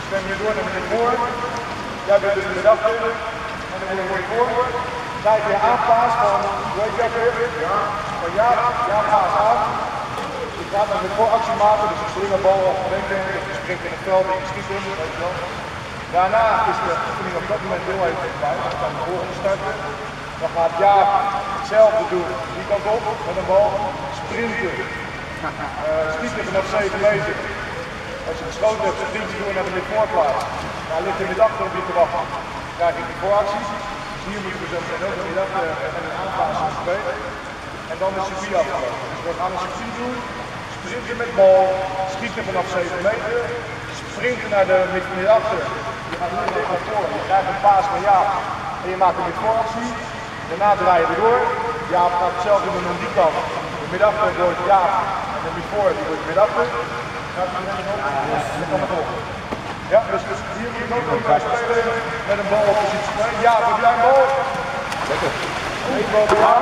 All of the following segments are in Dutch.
Stem je door naar meneer Voor. Jij bent dus in de dagdelen. En dan word je voor. Krijg je aanpaas van, hoe heet jij weer? Van ja, paas aan. Je gaat met vooractie maken, dus een slingerbal of denken. Je springt in het veld en je schiet hem, weet je wel. Daarna is de oefening op dat moment heel even bij. Dan kan de volgende starten. Dan gaat Jaap hetzelfde doen, die kant op, met een bal. Sprinten. Schieten vanaf 7 meter. Als je geschoten hebt, sprint je door naar de midvoorplaats. Daar ligt de middachter op je te wachten. Dan krijg je die vooracties. Dus hier moeten we zo meteen ook de middachter en een aanpassing spelen. En dan is circuit afgelopen. Dus we gaan een circuit doen. Sprinten met bal. Schieten vanaf 7 meter. Sprinten naar de middachter. Je gaat hier naar voren. Je krijgt een paas van Jaap. En je maakt een midvooractie. Daarna draai je door. Jaap gaat hetzelfde doen aan die kant. De middachter wordt Jaap. En de midvoor die wordt middachter. Ja, dus hier moet je ook nog spelen met een bal op positie 2. Ja, heb jij een bal? Lekker. Eén bal bij jou.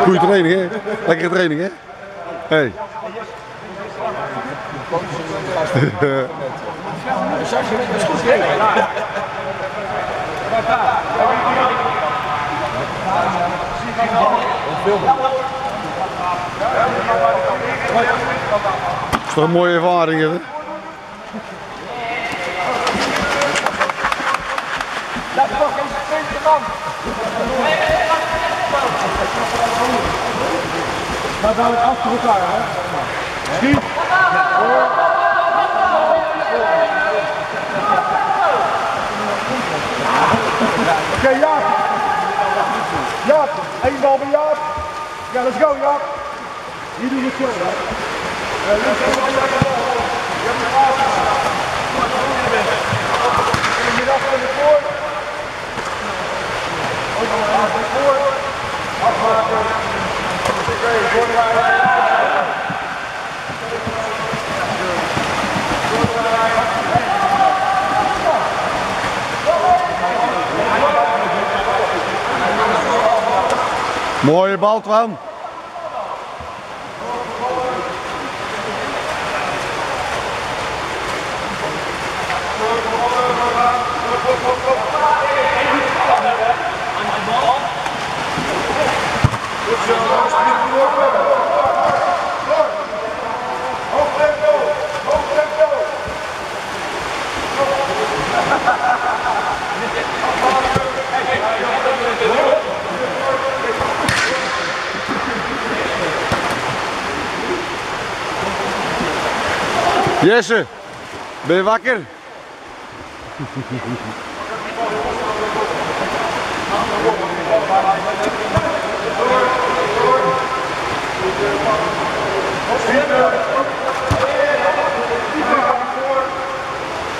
Goeie training, hè? Lekkere training, hè? Hey. Dat is toch een mooie ervaring, hè? Dat is toch geen sprintje, man! Maar dan achter elkaar, hè? Schiet! Oké, Jaap! Jaap! Eén bal bij Jaap! Ja, let's go, Jaap! Hier doe je het zo, hè? Je hebt de paas. En je dacht van de voor. Ook nog maar van voor. Afmaken. Oké, doordraaien. Mooie bal, Twan. Jesse, ben je wakker?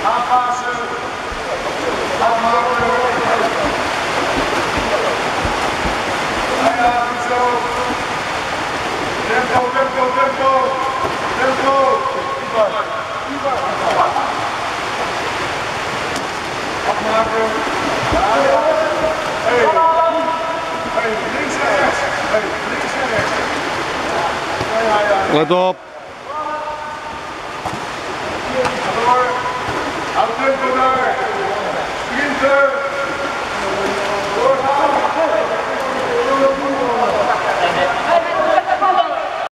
Aanpassen. Afmaken. Ja, goed zo. Tempo, tempo, tempo. Tempo. Afmaken. Hey, links en rechts. Hey, links en rechts. Let op. Door. Houd tempo daar. Sprinten.